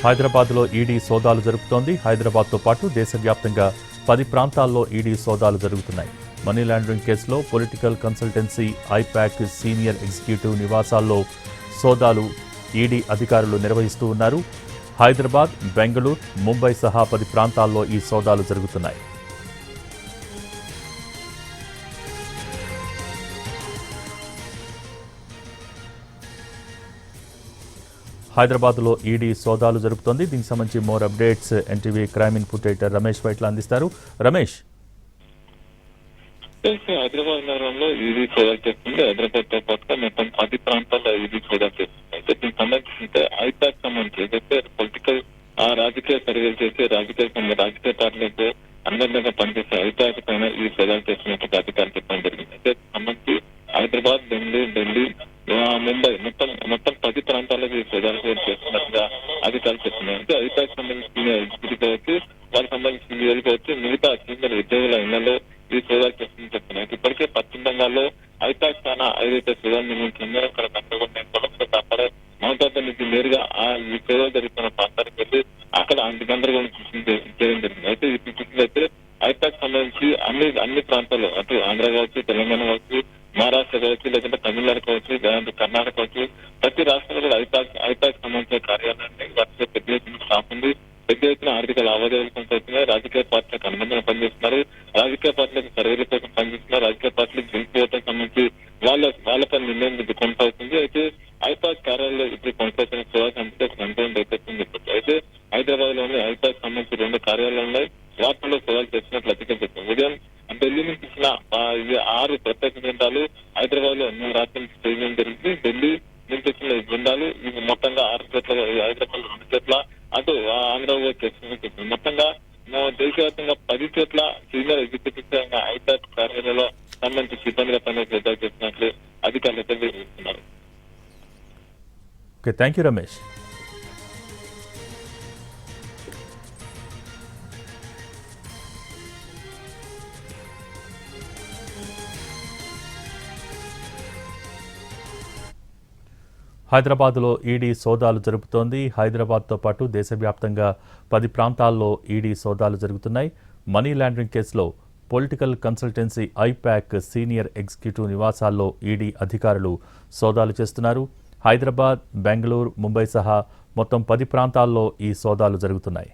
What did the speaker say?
హైదరాబాద్లో ఈడీ సోదాలు జరుపుతోంది. హైదరాబాద్తో పాటు దేశవ్యాప్తంగా 10 ప్రాంతాల్లో ఈడీ సోదాలు జరుగుతున్నాయి. మనీ లాండరింగ్ కేసులో political consultancy IPAC senior executive నివాసాల్లో సోదాలు ఈడీ అధికారులు నిర్వహిస్తూ ఉన్నారు. హైదరాబాద్, బెంగళూరు, ముంబై సహా 10 ప్రాంతాల్లో ఈ సోదాలు జరుగుతున్నాయి. హైదరాబాద్లో ఈడీ సోదాలు జరుపుతోంది. దీనికి సంబంధించి more updates NTV crime input editor Ramesh Vaitla అందిస్తారు. రమేష్, హైదరాబాద్ నగరంలో ఈడీ సోదాలు చేస్తుంది. హైదరాబాద్ తో పాటుగా మొత్తం 10 ప్రాంతాల్లో ఈడీ సోదాలు చేస్తుంది. అయితే దీనికి సంబంధించి ఐపాక్ సంబంధించి ఏదైతే పొలిటికల్ రాజకీయ సర్వేలు చేసి రాజకీయ పార్టీలకు అందరిగా పనిచేసే ఐపాక్ పైన ఈ సోదాలు చేస్తున్నట్టు అధికారులు చెప్పడం జరిగింది. అయితే సంబంధించి హైదరాబాద్, బెంగళూరు, ఢిల్లీ, ముంబై మొత్తం 10 ప్రాంతాలకు ఈ సోదాలు చేస్తున్నట్టుగా అధికారులు చెప్తున్నారు. అంటే ఐపాక్ సంబంధించిన ఎగ్జిక్యూటివ్ కావచ్చు, వాళ్ళకి సంబంధించిన నిధులు కావచ్చు, మిగతా సీనియర్ ఉద్యోగుల ఇళ్లలో ఈ సోదాలు చేస్తుందని చెప్తున్నారు. ఇప్పటికే పశ్చిమ బెంగాల్లో ఐపాక్ స్థానా ఏదైతే సోదాలు నిర్మించిందో అక్కడ అక్కడ మమతా నుంచి నేరుగా ఈ సోదాలు జరుగుతున్న ప్రాంతానికి వెళ్ళి అక్కడ గందరగోళం చేయడం జరిగింది. అయితే ఇప్పుడు చూసినట్లయితే ఐపాక్ సంబంధించి అన్ని ప్రాంతాల్లో అటు ఆంధ్ర కావచ్చు, తెలంగాణ కావచ్చు, మహారాష్ట్ర కావచ్చు, లేదంటే తమిళనాడు కావచ్చు, లేదంటే కర్ణాటక కావచ్చు, ప్రతి రాష్ట్రంలో కూడా ఐపాక్ సంబంధించిన కార్యాలయాన్ని వాటిలో పెద్ద ఎత్తున స్టాఫ్ ఉంది. పెద్ద ఎత్తున ఆర్థిక లావాదేవీలు కొనసాగుతున్నాయి. రాజకీయ పార్టీలకు అనుబంధంగా పనిచేస్తున్నారు. రాజకీయ పార్టీలకు సర్వేల కోసం పనిచేస్తున్నారు. రాజకీయ పార్టీలకు గెలిపోవటం సంబంధించి వాళ్ళ నిర్ణయం కొనసాగుతుంది. అయితే ఐపాక్ కార్యాలయంలో ఇప్పుడు కొనసాగుతున్న సోదాలు సంబంధించి ఒక గంటలు రైతు చెప్పచ్చు. అయితే హైదరాబాద్ లోని ఐపాక్ సంబంధించి 2 కార్యాలయాలు ఉన్నాయి. వాటిలో సోదాలు చేస్తున్నట్లు అధికారులు చెప్తారు. ఉదయం ఢిల్లీ నుంచి ఇచ్చిన 6 ప్రత్యేక బృందాలు హైదరాబాద్ లో రాత్రి నుంచి చేయడం జరిగింది. ఢిల్లీ నుంచి వచ్చిన బృందాలు ఇవి మొత్తంగా 6 చోట్ల, హైదరాబాద్ 2 చోట్ల, అటు ఆంధ్రప్రదేశ్ చేస్తున్నట్టు మొత్తంగా దేశవ్యాప్తంగా 10 చోట్ల సీనియర్ ఎగ్జిక్యూటివ్ ఐపాక్ కార్యాలయంలో సంబంధించి సిబ్బందిగా సోదాలు చేస్తున్నట్లు అధికారులు తెలియజేస్తున్నారు. Okay, thank you Ramesh. హైదరాబాద్లో ఈడీ సోదాలు జరుపుతోంది. హైదరాబాద్తో పాటు దేశవ్యాప్తంగా 10 ప్రాంతాల్లో ఈడీ సోదాలు జరుగుతున్నాయి. మనీ లాండరింగ్ కేసులో political consultancy IPAC senior executive నివాసాల్లో ఈడీ అధికారులు సోదాలు చేస్తున్నారు. హైదరాబాద్, బెంగళూరు, ముంబై సహా మొత్తం 10 ప్రాంతాల్లో ఈ సోదాలు జరుగుతున్నాయి.